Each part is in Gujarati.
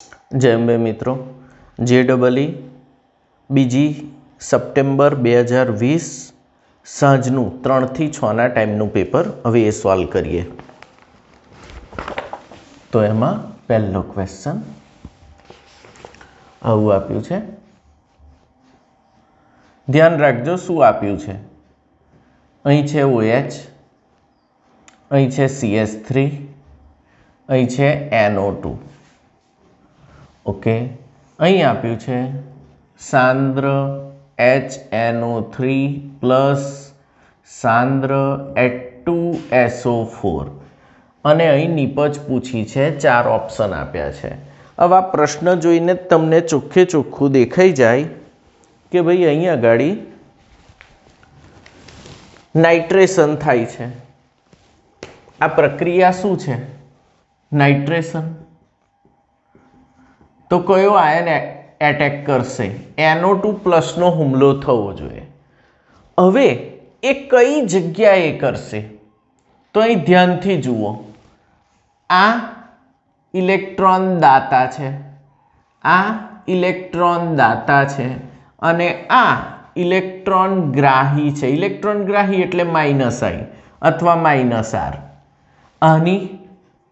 जय अंबे मित्रों, JEE बीजी सप्टेम्बर 2020 सांजनु 3 થી 6 टाइमनु पेपर हवे ए सॉल्व करिए। तो एमां पहलो क्वेश्चन आवुं आप्युं छे। ध्यान राखजो शुं आप्युं छे। અહીં છે OH, અહીં છે CH3, અહીં છે NO2। ओके, અહીં આપ્યું છે સાંદ્ર HNO3 પ્લસ સાંદ્ર H2SO4 અને અહીં નિપજ પૂછી છે, 4 ઓપ્શન આપ્યા છે। હવે આ પ્રશ્ન જોઈને તમને ચોખ્ખે ચોખ્ખું દેખાઈ જાય કે ભાઈ અહીં આગળ નાઇટ્રેશન થાય છે। આ પ્રક્રિયા શું છે? નાઇટ્રેશન। तो कयो आयन एटेक करशे? NO2 प्लस नो हुमलो थवो जोईए। हवे ए कई जग्याए करशे? तो अहीं ध्यानथी जुओ, आ इलेक्ट्रॉन दाता छे, आ इलेक्ट्रॉन दाता छे अने आ इलेक्ट्रॉन ग्राही छे। इलेक्ट्रॉन ग्राही एटले माइनस आई अथवा माइनस आर। आनी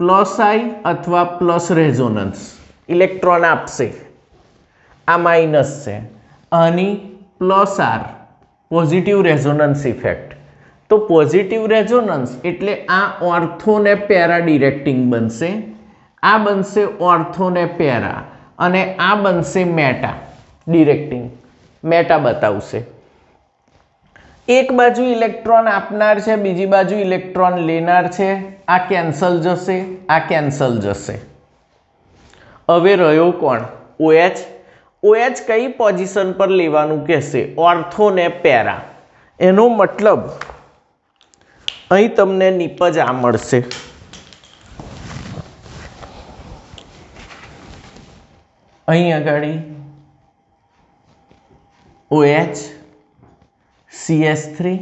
प्लस आई अथवा प्लस रेजोनन्स इलेक्ट्रॉन आपसे, आ माइनस से, आनी plus are positive resonance effect. तो पॉजिटिव रेजोनन्स एटले आ ऑर्थो ने पेरा डिरेक्टिंग बनशे, आ बनशे ऑर्थो ने पेरा अने आ बनशे मेटा डिरेक्टिंग। मेटा बतावशे। एक बाजू इलेक्ट्रॉन आपनार छे, बीजी बाजू इलेक्ट्रॉन लेनार छे। आ केन्सल जशे, आ केन्सल जशे। हवे रह्यो कोण? OH। OH कई पोजीशन पर लेवानुं कहेशे? ऑर्थो ने पेरा। एनो मतलब अहीं तमने निपज आ मळशे। अहीं आगाड़ी OH CH3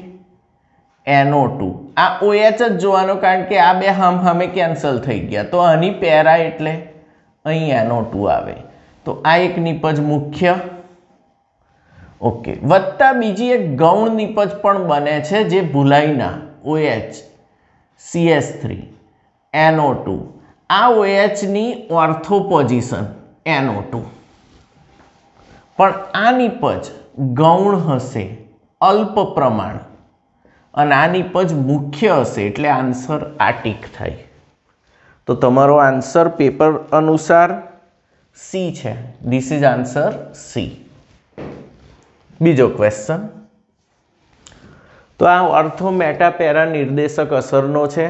NO2। आ OH ज जोवानो, कारण के आ बे हामे केन्सल थई गया। तो आनी पेरा एटले અહીં NO2 આવે। તો આ એક નિપજ મુખ્ય। ઓકે, વત્તા બીજી એક ગૌણ નિપજ પણ બને છે જે ભૂલાય ના। OH CH3 NO2, આ OH ની ઓર્થો પોઝિશન NO2, પણ આ નિપજ ગૌણ હશે, અલ્પ પ્રમાણ, અને આ નિપજ મુખ્ય હશે, એટલે આન્સર આ ટીક થાય। तो तमारो आंसर पेपर अनुसार सी है। This is answer C. बीजो क्वेश्चन। तो आ ऑर्थो मेटा पेरा निर्देशक असरनो छे।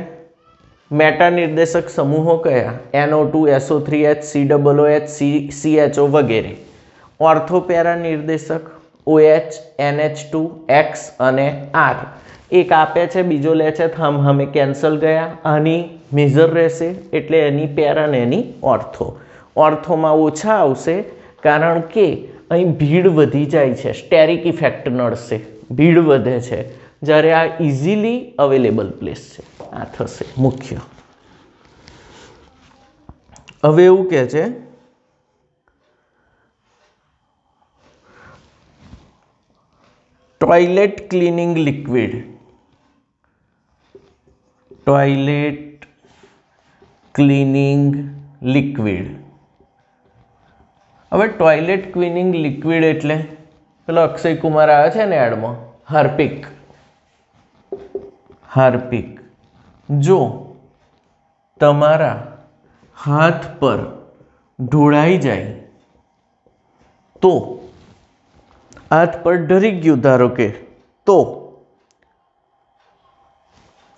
मेटा निर्देशक समूहों कया? NO2 SO3H COOH CHO वगैरह। ऑर्थो पेरा निर्देशक OH NH2 X अने R। एक आपे छे, बीजो ले छे, हम हमें कैंसल गया। आनी मेजर रहेशे एटले एनी पेरा ने एनी ऑर्थो। ऑर्थो में ओछा आवशे, कारण के अहीं भीड़ वधी जाय छे, स्टेरिक इफेक्ट नड़शे, भीड़ वधे छे, ज्यारे आ इजीली अवेलेबल प्लेस छे। आ थशे मुख्य। हवे एवुं कहे छे toilet cleaning liquid. Toilet cleaning liquid. हवे टॉयलेट क्लीनिंग लिक्विड एटले पेलो अक्षय कुमार आवे छे ने एड में, हार्पिक। हार्पिक जो तमारा हाथ पर ढोळाई जाए तो हाथ पर डरी गयुं, धारो के, तो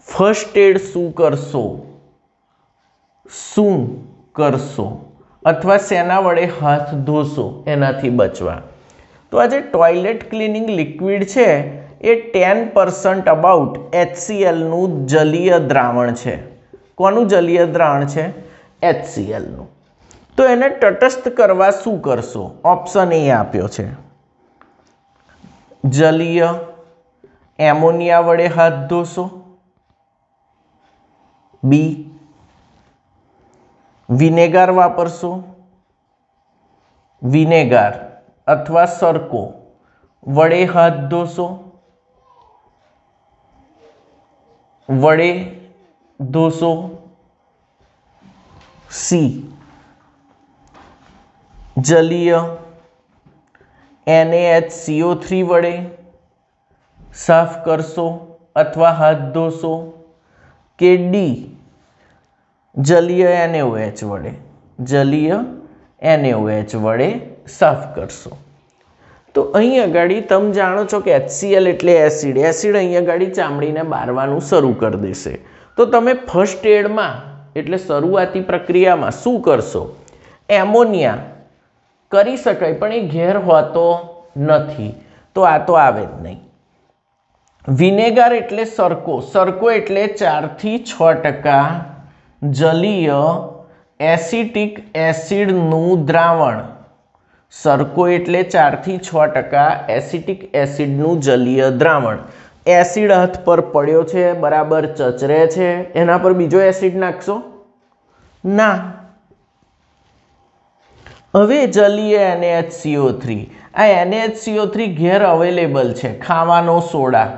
फर्स्ट एड शू करशो? शू करशो अथवा सेना वडे हाथ धोशो एनाथी बचवा? तो आज टॉयलेट क्लीनिंग लिक्विड छे ए 10% अबाउट HCl नु जलीय द्रावण छे। कोनु जलीय द्रावण छे? HCl नु। तो एने तटस्थ करवा शू करशो? ऑप्शन ए आप्यो छे, जलीय एमोनिया वडे हाथ धोशो। बी विनेगर वापरशो, વિનેગાર અથવા સરકો વડે હાથ ધોશો, વડે ધોશો. સી જલીય NaHCO3 વડે સાફ કરશો અથવા હાથ ધોશો, કે ડી જલીય NaOH વડે, જલીય NaOH વડે સાફ કરશો. તો અહીં આગળ તમે જાણો છો કે HCl એટલે એસિડ, એસિડ અહીં આગળ ચામડીને બારવાનું શરૂ કરી દેશે. તો તમે ફર્સ્ટ એડમાં એટલે શરૂઆતી પ્રક્રિયામાં શું કરશો? એમોનિયા કરી શકાય પણ એ ઘેર હોતો નથી, તો આ તો આવે જ નહીં. વિનેગાર એટલે સરકો, સરકો એટલે 4 થી 6% જલીય એસિટિક એસિડનું દ્રાવણ. સરકો એટલે 4 થી 6% એસિટિક એસિડનું જલીય દ્રાવણ. એસિડ હાથ પર પડ્યો છે, બરાબર ચચરે છે, એના પર બીજો એસિડ નાખશો? ના. હવે જલીય NaHCO3, આ NaHCO3 ઘેર અવેલેબલ છે. ખાવાનો સોડા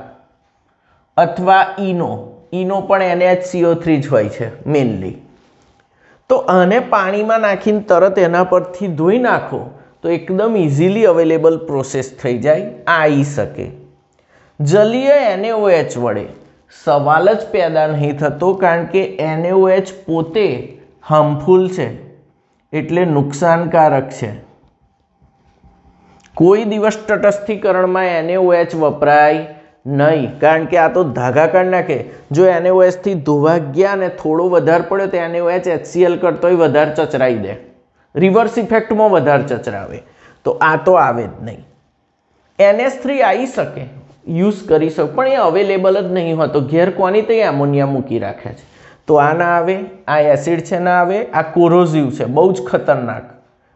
અથવા ઈનો, ઈનો પણ NaHCO3 જ હોય છે મેઇનલી. તો આને પાણીમાં નાખીને તરત એના પરથી ધોઈ નાખો તો એકદમ ઇઝીલી અવેલેબલ પ્રોસેસ થઈ જાય, આ આવી શકે. જલીય NaOH વડે સવાલ જ પેદા નહીં થતો, કારણ કે NaOH પોતે હાર્મફુલ છે, એટલે નુકસાનકારક છે. કોઈ દિવસ તટસ્થીકરણમાં NaOH વપરાય નહીં, કારણ કે આ તો ધાગા કાઢી નાખે. જો NaOH થી ધોવા ગયા ને થોડો વધારે પડ્યો તો NaOH HCl કરતોય વધારે ચચરાઈ દે, રિવર્સ ઇફેક્ટમાં વધારે ચચરાવે, તો આ તો આવે જ નહીં. NH3 આવી શકે, યુઝ કરી શકો, પણ એ અવેલેબલ જ નહીં હોતો ઘેર. કોની તો એમોનિયા મૂકી રાખે છે, તો આ ના આવે. આ એસિડ છે, ના આવે. આ કોરોઝિવ છે, બહુ જ ખતરનાક,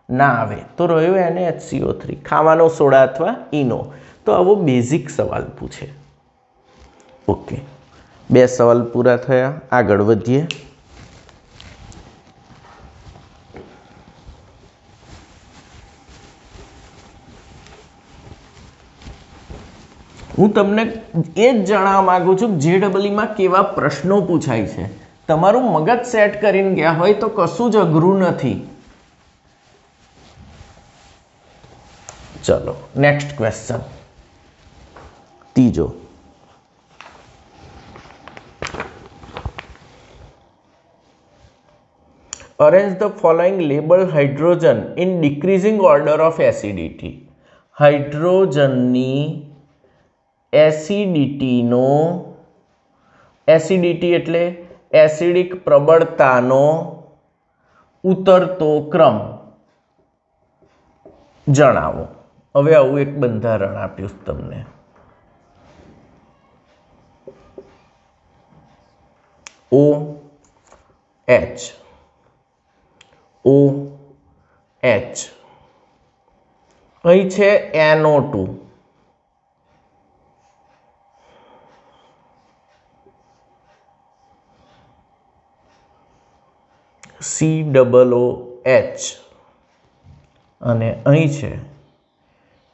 ના આવે. તો રહ્યો NaHCO3, ખાવાનો સોડા અથવા ઈનો. તો આવો બેઝિક સવાલ પૂછે. ઓકે, 2 સવાલ પૂરા થયા. આગળ વધીએ. હું તમને એ જ જણાવવા માંગુ છું કે JEE કેવા પ્રશ્નો પૂછાય છે. તમારું મગજ સેટ કરીને ગયા હોય તો કશું જ અઘરું નથી. ચલો નેક્સ્ટ ક્વેશ્ચન, ત્રીજો. Arrange the following label hydrogen in decreasing order of acidity. હાઇડ્રોજનની એસિડિટીનો, એસિડિટી એટલે એસિડિક પ્રબળતાનો ઉતરતો ક્રમ જણાવો. હવે આવું એક બંધારણ આપ્યું તમને. OH, OH, અહીં છે NO2, COOH, અને અહીં છે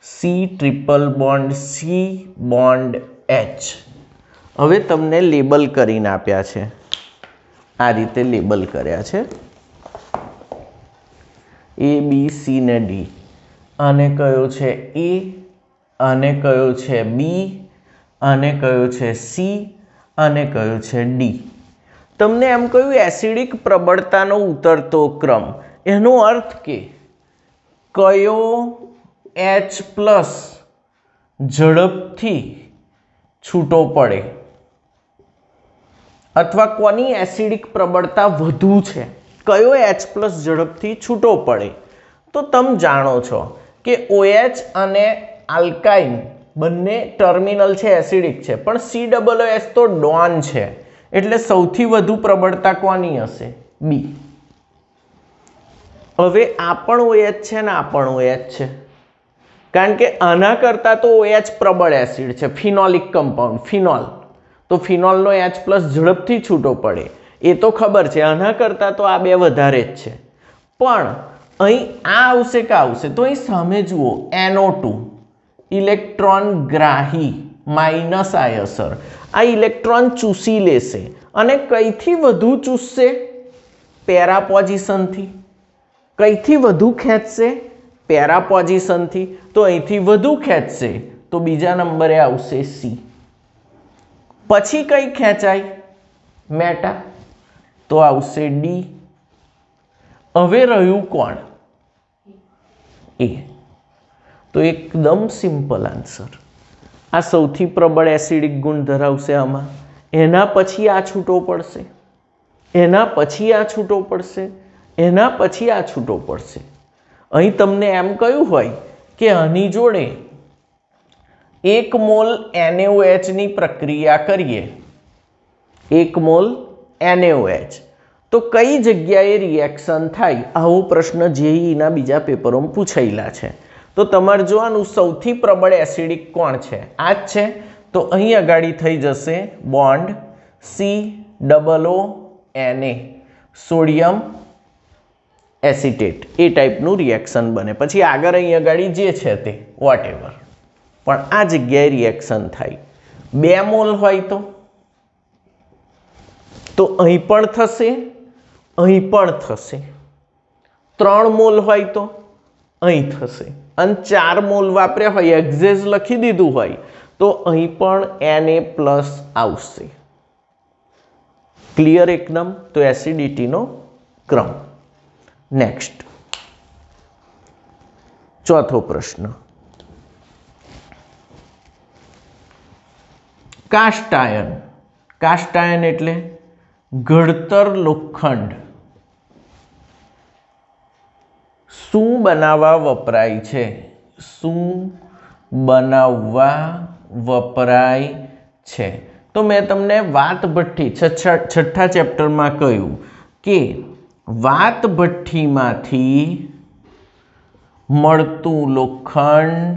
C triple bond C bond H. હવે તમને લેબલ કરીને આપ્યા છે, આ રીતે લેબલ કર્યા છે A B C ને D. આને કયો છે A, આને કયો છે B, આને કયો છે C, આને કયો છે D. તમને એમ કહ્યું એસિડિક પ્રબળતાનો ઉતરતો ક્રમ, એનો અર્થ કે કયો H+ ઝડપથી છૂટો પડે અથવા કોની એસિડિક પ્રબળતા વધુ છે, કયો H+ ઝડપથી છૂટો પડે. તો તમે જાણો છો કે OH અને આલ્કાઇન બંને ટર્મિનલ છે, એસિડિક છે, પણ COOH તો ડોન છે, એટલે સૌથી વધુ પ્રબળતા કોની હશે? B. હવે આ પણ OH છે ને આ પણ OH છે, કારણ કે આના કરતાં તો OH પ્રબળ એસિડ છે, ફિનોલિક કમ્પાઉન્ડ, ફિનોલ. તો ફિનોલનો H+ ઝડપથી છૂટો પડે એ તો ખબર છે, આના કરતાં તો આ બે વધારે જ છે. પણ અહીં આ આવશે કે આવશે? તો અહીં સામે જુઓ, NO2 ઇલેક્ટ્રોન ગ્રાહી માઇનસ આ અસર, આ ઇલેક્ટ્રોન ચૂસી લેશે અને કઈથી વધુ ચૂસશે? પેરા પોઝિશનથી. કઈથી વધુ ખેંચશે? પેરા પોઝિશનથી. તો અહીંથી વધુ ખેંચશે તો બીજા નંબરે આવશે C. પછી કઈ ખેંચાય? મેટા, તો આવશે D. હવે રહ્યું કોણ? A. તો એકદમ સિમ્પલ આન્સર. આ સૌથી પ્રબળ એસિડિક ગુણ ધરાવશે આમાં. એના પછી આ છૂટો પડશે, એના પછી આ છૂટો પડશે, એના પછી આ છૂટો પડશે. અહીં તમને એમ કહ્યું હોય કે આની જોડે 1 મોલ NaOH ની પ્રક્રિયા કરીએ, 1 મોલ NaOH, તો કઈ જગ્યાએ રિએક્શન થાય? આવો પ્રશ્ન JEEના બીજા પેપરોમાં પૂછાયેલા છે. તો તમારે જોવાનું સૌથી પ્રબળ એસિડિક કોણ છે? આ જ છે. તો અહીં આગળ થઈ જશે બોન્ડ COONA, સોડિયમ એસિટેટ. એ ટાઈપનું રિએક્શન બને. પછી આગળ અહીં આગળ જે છે તે વોટેવર, પણ આ જગ્યાએ રિએક્શન થાય. 2 મોલ હોય તો અહીં પણ થશે, અહીં પણ થશે. 3 મોલ હોય તો અહીં થશે. અને 4 મોલ વાપર્યા હોય, એક્ઝેસ લખી દીધું હોય, તો અહીં પણ Na+ આવશે. ક્લિયર એકદમ? તો એસિડિટીનો ક્રમ. નેક્સ્ટ, ચોથો પ્રશ્ન. Cast iron. કાસ્ટ આયર્ન એટલે ઘડતર લોખંડ. શું બનાવવા વપરાય છે? શું બનાવવા વપરાય છે? તો મેં તમને વાત ભઠ્ઠી છઠ્ઠા ચેપ્ટરમાં કહ્યું કે વાત ભઠ્ઠીમાંથી મળતું લોખંડ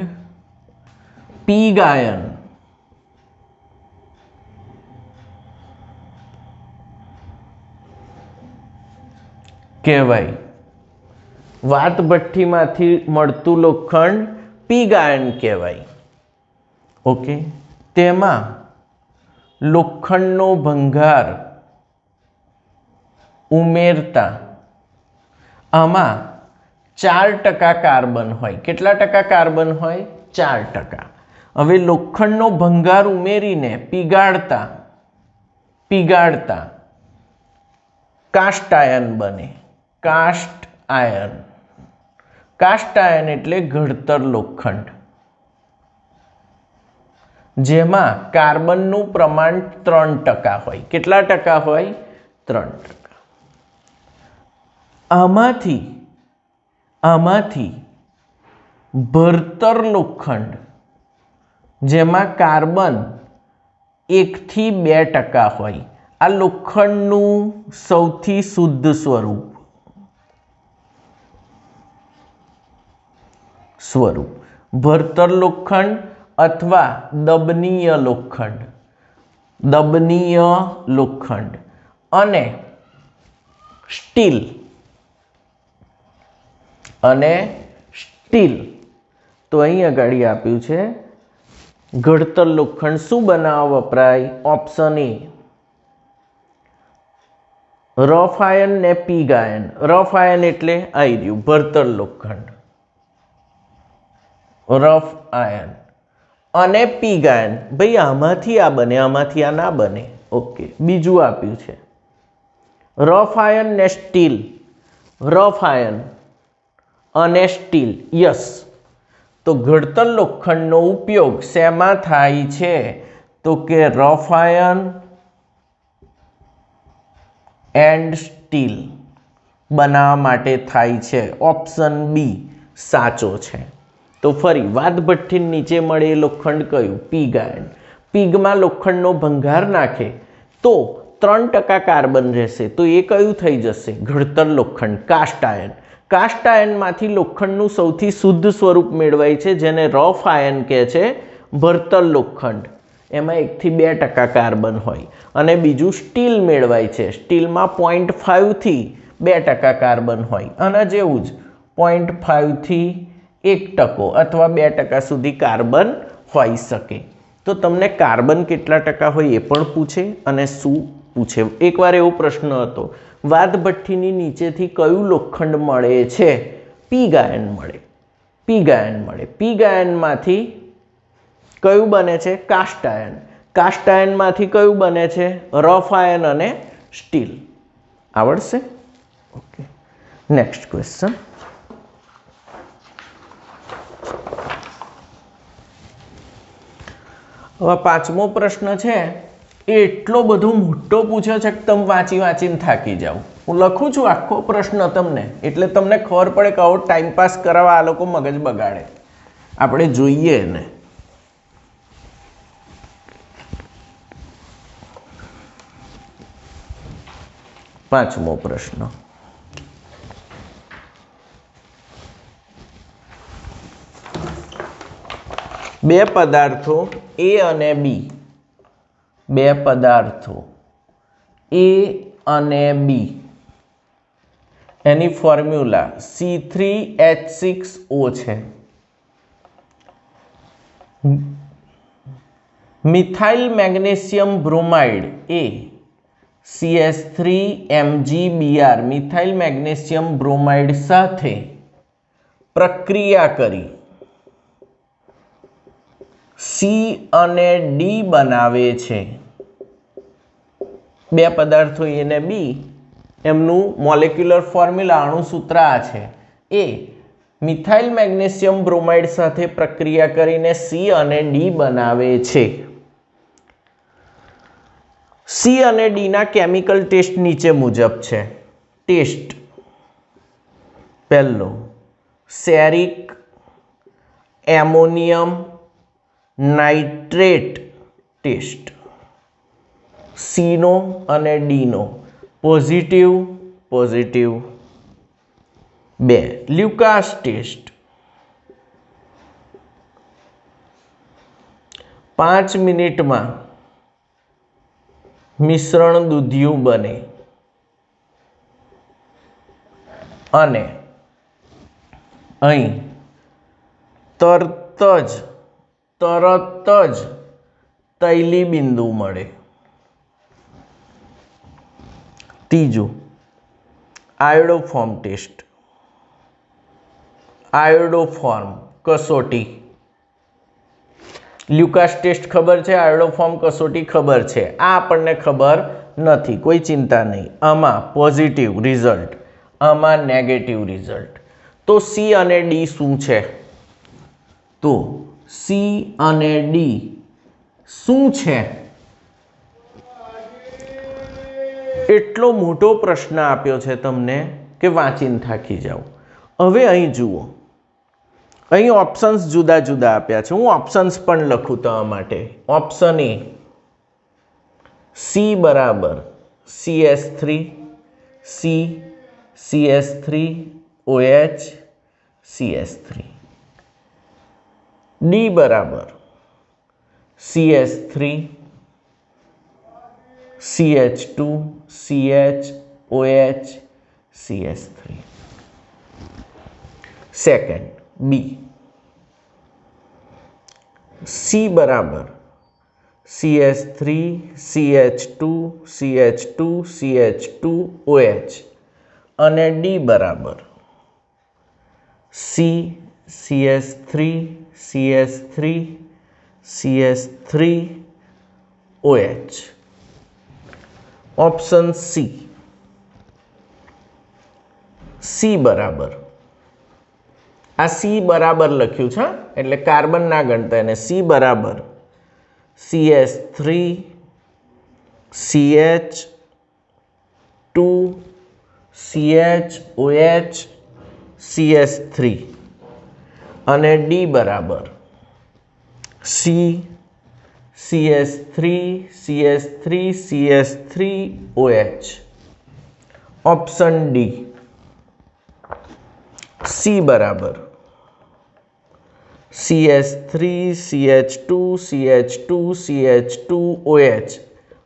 પીગ આયર્ન કહેવાય. વાત ભઠ્ઠીમાંથી મળતું લોખંડ પીગ આયર્ન કહેવાય. ઓકે, તેમાં લોખંડનો ભંગાર ઉમેરતા આમાં 4% કાર્બન હોય. કેટલા ટકા કાર્બન હોય? 4%. હવે લોખંડનો ભંગાર ઉમેરીને પીગાડતા કાસ્ટ આયર્ન બને. Cast iron. કાસ્ટ આયર્ન એટલે ઘડતર લોખંડ, જેમાં કાર્બનનું પ્રમાણ 3% હોય. કેટલા ટકા હોય? 3%. આમાંથી ભરતર લોખંડ, જેમાં કાર્બન 1 થી 2% હોય. આ લોખંડનું સૌથી શુદ્ધ સ્વરૂપ. ભરતર લોખંડ અથવા દબનીય લોખંડ અને સ્ટીલ. તો અહીં આગળ આપ્યું છે ઘડતર લોખંડ શું બનાવવા વપરાય? ઓપ્શન A રફ આયર્ન ને પીગ આયર્ન. રફ આયર્ન એટલે આવી રહ્યું ભરતર લોખંડ, રફ આયર્ન, અને પીગ આયર્ન. ભાઈ આમાંથી આ બને, આમાંથી આ ના બને. ઓકે, બીજું આપ્યું છે રફ આયર્ન ને સ્ટીલ. રફ આયર્ન અને સ્ટીલ. યસ. તો ઘડતર લોખંડનો ઉપયોગ શેમાં થાય છે? તો કે રફ આયર્ન એન્ડ સ્ટીલ બનાવવા માટે થાય છે. ઓપ્શન બી સાચો છે. તો ફરી વાત ભઠ્ઠી નીચે મળે એ લોખંડ કયું? Pig iron. પીગમાં લોખંડનો ભંગાર નાખે તો 3% કાર્બન રહેશે. તો એ કયું થઈ જશે? ઘડતર લોખંડ, કાસ્ટ આયર્ન. કાસ્ટ આયર્નમાંથી લોખંડનું સૌથી શુદ્ધ સ્વરૂપ મેળવાય છે, જેને રફ આયર્ન કહે છે. ભરતર લોખંડ, એમાં 1 થી 2% કાર્બન હોય. અને બીજું સ્ટીલ મેળવાય છે. સ્ટીલમાં 0.5 થી 2% કાર્બન હોય. આના જેવું જ 0.5 થી 1% અથવા 2% સુધી કાર્બન હોઈ શકે. તો તમને કાર્બન કેટલા ટકા હોય એ પણ પૂછે અને શું પૂછે. એકવાર એવો પ્રશ્ન હતો, વાદભઠ્ઠીની નીચેથી કયું લોખંડ મળે છે? પીગ આયન મળે. પીગ આયન મળે. પીગ આયનમાંથી કયું બને છે? Cast ion. કાસ્ટ આયનમાંથી કયું બને છે? રફ આયન અને સ્ટીલ. આવડશે? Okay, next question. હવે પાંચમો પ્રશ્ન છે એ એટલો બધો મોટો પૂછ્યો છે કે તમે વાંચી વાંચીને થાકી જાઓ. હું લખું છું આખો પ્રશ્ન તમને, એટલે તમને ખબર પડે કે આવો ટાઈમ પાસ કરાવવા આ લોકો મગજ બગાડે. આપણે જોઈએ ને. પાંચમો પ્રશ્ન. બે પદાર્થો A અને B, બે પદાર્થો A અને B, એની ફોર્મ્યુલા C3H6O છે. Methyl magnesium bromide A CH3MgBr methyl magnesium bromide સાથે પ્રક્રિયા કરી C અને D બનાવે છે. બે પદાર્થો A અને B, એમનું મોલેક્યુલર ફોર્મ્યુલા અણુસૂત્ર આ છે. એ મિથાઇલ મેગ્નેશિયમ બ્રોમાઇડ સાથે પ્રક્રિયા કરીને C અને D બનાવે છે. C અને D ના કેમિકલ ટેસ્ટ નીચે મુજબ છે. ટેસ્ટ પહેલો, સેરિક એમોનિયમ નાઇટ્રેટ ટેસ્ટ. C નો અને D નો પોઝિટિવ પોઝિટિવ. 2, લ્યુકાસ ટેસ્ટ. 5 મિનિટમાં મિશ્રણ દૂધિયું બને અને અહીં તરત જ તૈલી બિંદુ મળે. ત્રીજું, આયોડોફોર્મ ટેસ્ટ. આયોડોફોર્મ કસોટી. લ્યુકાસ ટેસ્ટ ખબર છે, આયોડોફોર્મ કસોટી ખબર છે. આ આપણને ખબર નથી, કોઈ ચિંતા નહીં. આમાં પોઝિટિવ રિઝલ્ટ, આમાં નેગેટિવ રિઝલ્ટ. તો C અને D શું છે? તો C અને D શું છે? એટલો મોટો પ્રશ્ન આપ્યો છે તમને કે વાંચીને થાકી જાઓ. હવે અહીં જુઓ, અહીં ઓપ્શન્સ જુદા જુદા આપ્યા છે. હું ઓપ્શન્સ પણ લખું તમારા માટે. ઓપ્શન A, C બરાબર CH3 C CH3 OH CH3. D બરાબર CH3 CH2 CH OH CH3. Second, B, C બરાબર CH3 CH2 CH2 CH2 OH અને D બરાબર C CH3 CH3 CH3 OH. Option C બરાબર, આ C બરાબર લખ્યું છે એટલે કાર્બન ના ગણતા એને. C બરાબર CH3 CH2 CH OH CH3 અને D બરાબર C CH3 CH3 CH3 OH. Option D, C બરાબર CH3 CH2 CH2 CH2 OH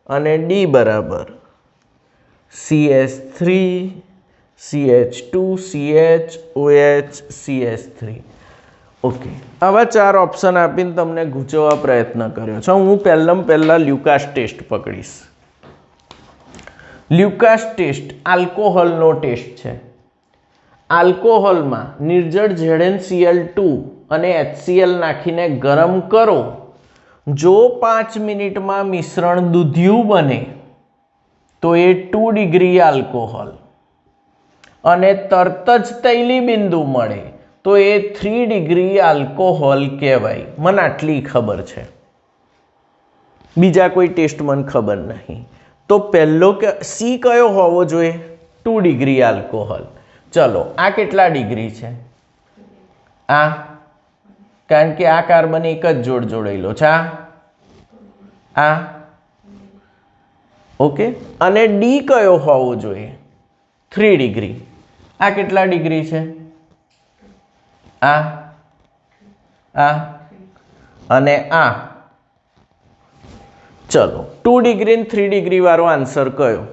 અને D બરાબર CH3 CH2 CH OH CH3 okay આવા 4 ઓપ્શન આપીને તમને ગૂંચવવા પ્રયત્ન કર્યો છે હું પહેલા લ્યુકાસ ટેસ્ટ પકડીશ લ્યુકાસ ટેસ્ટ આલ્કોહોલનો ટેસ્ટ છે આલ્કોહોલમાં નિર્જળ ZnCl2 અને HCl નાખીને ગરમ કરો જો 5 મિનિટમાં મિશ્રણ દૂધિયું બને તો એ 2 ડિગ્રી આલ્કોહોલ અને તરત જ તૈલી બિંદુ મળે તો એ 3 ડિગ્રી આલ્કોહોલ કહેવાય મને આટલી ખબર છે બીજા કોઈ ટેસ્ટ મને ખબર નહીં તો પહેલો સી કયો હોવો જોઈએ 2 ડિગ્રી આલ્કોહોલ ચલો આ કેટલા ડિગ્રી છે આ કારણ કે આ કાર્બન એક જ જોડ જોડેલો છે આ ઓકે અને ડી કયો હોવો જોઈએ 3 ડિગ્રી આ કેટલા ડિગ્રી છે આ અને આ ચલો 2 ડિગ્રી અને 3 ડિગ્રી વાળો આન્સર કયો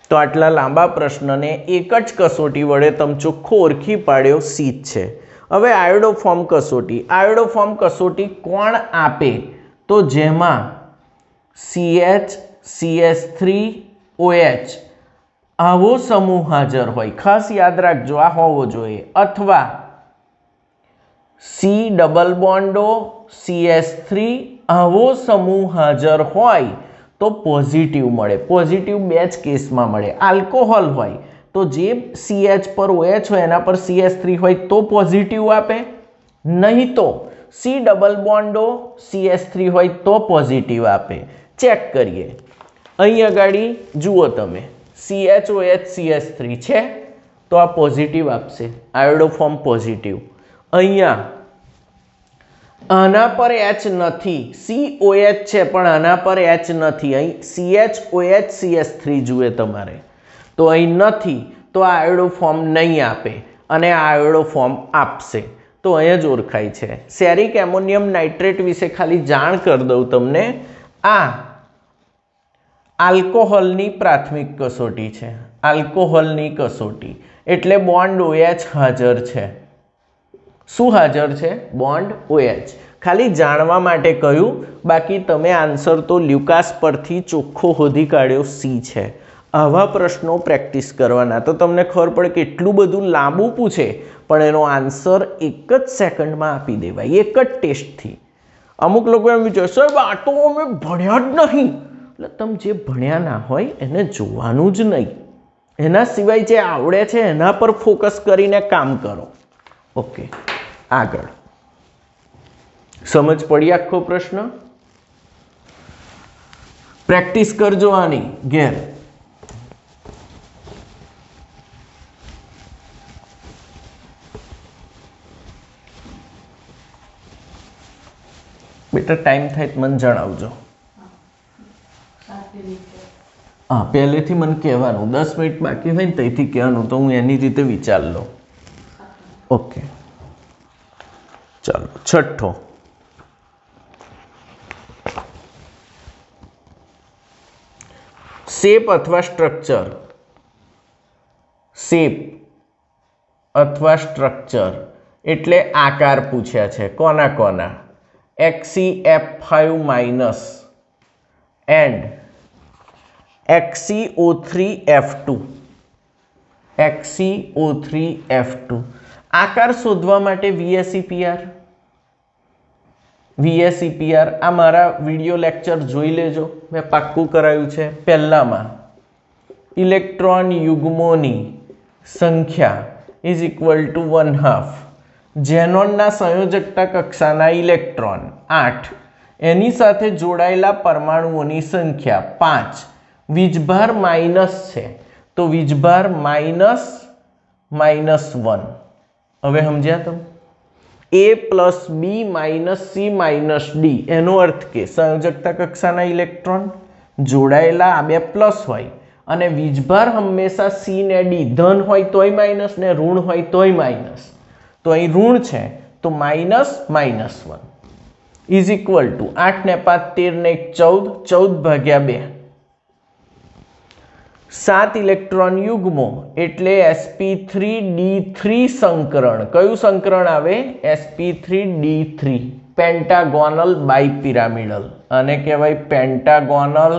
તો આટલા લાંબા પ્રશ્નને એક જ કસોટી વડે તમે ચોખ્ખો ઓળખી પાડ્યો સી છે હવે આયોડોફોર્મ કસોટી કોણ આપે તો જેમાં CH CH3 OH આવો સમૂહ હાજર હોય ખાસ યાદ રાખજો આ હોવો જોઈએ અથવા C ડબલ બોન્ડો CH3 આવો સમૂહ હાજર હોય તો પોઝિટિવ મળે પોઝિટિવ બે જ કેસમાં મળે આલ્કોહોલ હોય તો જે CH પર OH હોય એના પર CH3 હોય તો પોઝિટિવ આપે નહીં તો C ડબલ બોન્ડો CH3 હોય તો પોઝિટિવ આપે ચેક કરીએ અહીં આગળ જુઓ તમે CHOH CH3 છે તો આ પોઝિટિવ આપશે આયોડોફોર્મ પોઝિટિવ અહીંયા આના પર H નથી COH છે પણ આના પર H નથી અહીં CHOH CH3 જુએ તમારે તો અહીં નથી તો આ આયોડોફોર્મ નહીં આપે અને આ આયોડોફોર્મ આપશે તો અહીંયા જ ઓળખાય છે સેરિક એમોનિયમ નાઇટ્રેટ વિશે ખાલી જાણ કરી દઉં તમને આ આલ્કોહોલની પ્રાથમિક કસોટી છે આલ્કોહોલની કસોટી એટલે બોન્ડ OH હાજર છે શું હાજર છે બોન્ડ OH ખાલી જાણવા માટે કહ્યું બાકી તમે આન્સર તો લ્યુકાસ પરથી ચોખ્ખો શોધી કાઢ્યો સી છે આવા પ્રશ્નો પ્રેક્ટિસ કરવાના તો તમને ખબર પડે કે એટલું બધું લાંબુ પૂછે પણ એનો આન્સર એક જ સેકન્ડમાં આપી દેવાય એક જ ટેસ્ટથી અમુક લોકો એમ વિચારે સાહેબ આ તો અમે ભણ્યા જ નહીં એટલે તમે જે ભણ્યા ના હોય એને જોવાનું જ નહીં એના સિવાય જે આવડે છે એના પર ફોકસ કરીને કામ કરો ઓકે આગળ સમજ પડી આખો પ્રશ્ન પ્રેક્ટિસ કરજો આની ઘેર બેટા ટાઈમ થાય તો મને જણાવજો હા પહેલેથી મને કહેવાનું 10 મિનિટ બાકી હોય ને ત્યાંથી કહેવાનું તો હું એની રીતે વિચાર લઉં ઓકે ચાલો છઠ્ઠો શેપ અથવા સ્ટ્રક્ચર એટલે આકાર પૂછ્યા છે કોના કોના XeF5 માઇનસ એન્ડ XeO3F2 આકાર શોધવા માટે VSEPR આ મારા વિડિયો લેક્ચર જોઈ લેજો મેં પાક્કું કરાયું છે પહેલામાં ઇલેક્ટ્રોન યુગ્મોની સંખ્યા ઇઝ ઇક્વલ ટુ 1/2 ઝેનોનના સંયોજકતા કક્ષાના ઇલેક્ટ્રોન 8 એની સાથે જોડાયેલા પરમાણુઓની સંખ્યા 5 વીજભાર માઇનસ છે તો વીજભાર -1 હવે સમજ્યા તમે A plus B minus C minus D એનો અર્થ કે સંયોજકતા કક્ષાના ઇલેક્ટ્રોન જોડાયેલા આ બે પ્લસ હોય અને વીજભાર હંમેશા C ને D ધન હોય તોય માઇનસ ને ઋણ હોય તોય માઇનસ તો અહીં ઋણ છે તો -1 ઇઝ ઇક્વલ ટુ 8 ને 5 13 ને 1 14 14 ભાગ્યા 2 7 ઇલેક્ટ્રોન યુગ્મો એટલે sp3d3 સંકરણ. કયું સંકરણ આવે? sp3d3 pentagonal બાયપિરામિડલ. આને કહેવાય પેન્ટાગોનલ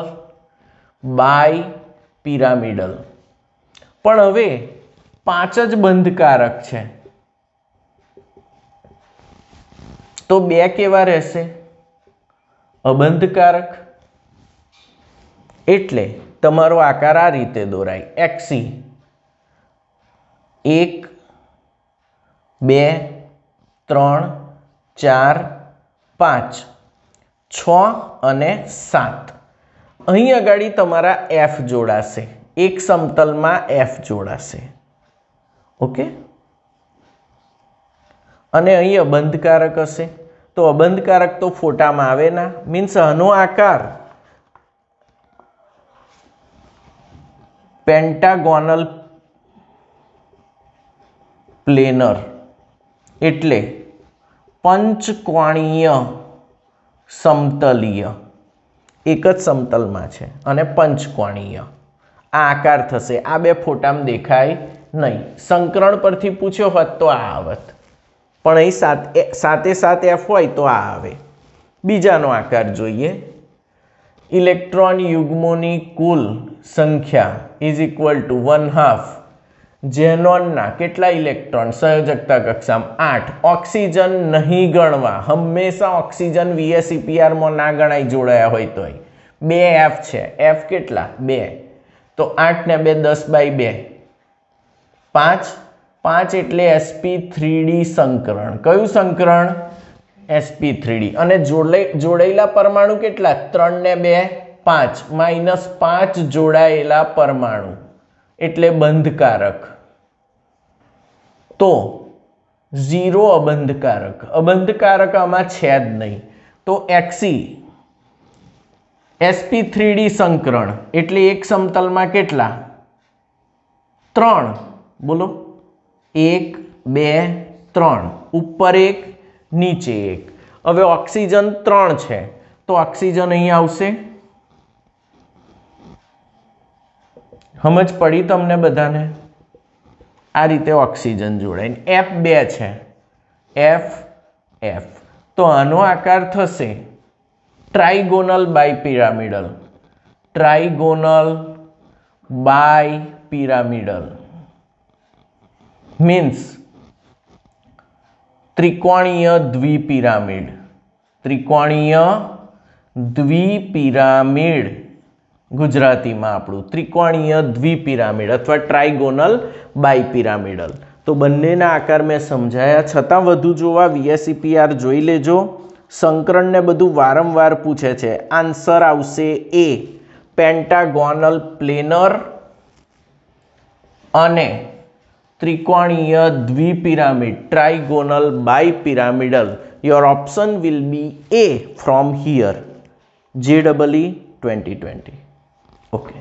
બાયપિરામિડલ. પણ હવે 5 જ બંધકારક છે, તો 2 કેવા રહેશે? અબંધકારક. એટલે તમારો આકાર આ રીતે દોરાય. XC 1 2 3 4 5 6 અને 7. અહીં આગળ તમારા F જોડાશે, એક સમતલમાં F જોડાશે. ઓકે. અને અહીં અબંધકારક હશે, તો અબંધકારક તો ફોટામાં આવે ના. મીન્સ આનો આકાર પેન્ટાગોનલ પ્લેનર એટલે પંચકોણીય સમતલીય. એક જ સમતલમાં છે અને પંચકોણીય આ આકાર થશે. આ બે ફોટામાં દેખાય નહીં. સંકરણ પરથી પૂછ્યો હોત તો આ આવત, પણ અહીં સાથે સાથે F હોય તો આ આવે. બીજાનો આકાર જોઈએ. ઇલેક્ટ્રોન યુગ્મોની કુલ સંખ્યા ઇઝ ઇક્વલ ટુ 1/2 ઝેનોનના કેટલા ઇલેક્ટ્રોન સંયોજકતા કક્ષામાં 8. ઓક્સિજન નહીં ગણવા, હંમેશા ઓક્સિજન VSEPRમાં ના ગણાય જોડાયા હોય તોય. 2 F છે. F કેટલા? 2. તો 8 ને 2 10/2 5. 5 એટલે sp3d સંકરણ. કયું સંકરણ? sp3d. અને જોડાયેલા પરમાણુ કેટલા? 3 ને 2 5 -5 જોડાયેલા પરમાણુ એટલે બંધકારક. તો 0 અબંધકારક. અબંધકારક આમાં છે જ નહીં. તો XC sp3d સંકરણ એટલે એક સમતલમાં કેટલા? 3. બોલો. 1 2 3. ઉપર 1 નીચે 1. હવે ઓક્સિજન 3 છે, તો ઓક્સિજન અહીં આવશે. સમજ પડી તમને બધાને? આ રીતે ઓક્સિજન જોડાય. F2 છે. F. તો આનો આકાર થશે ટ્રાઇગોનલ બાયપિરામિડલ. ટ્રાઇગોનલ બાયપિરામિડલ મીન્સ ત્રિકોણીય દ્વિપિરામિડ. ત્રિકોણીય દ્વિપિરામિડ ગુજરાતીમાં આપણું ત્રિકોણીય દ્વિપિરામિડ અથવા ટ્રાઇગોનલ બાયપિરામિડલ. તો બંનેના આકાર મેં સમજાયા. છતાં વધુ જોવા VSEPR જોઈ લેજો. સંકરણને બધું વારંવાર પૂછે છે. આન્સર આવશે A પેન્ટાગોનલ પ્લેનર અને ત્રિકોણીય દ્વિપિરામિડ trigonal bipyramidal. Your option will be A from here. JEE 2020. Okay.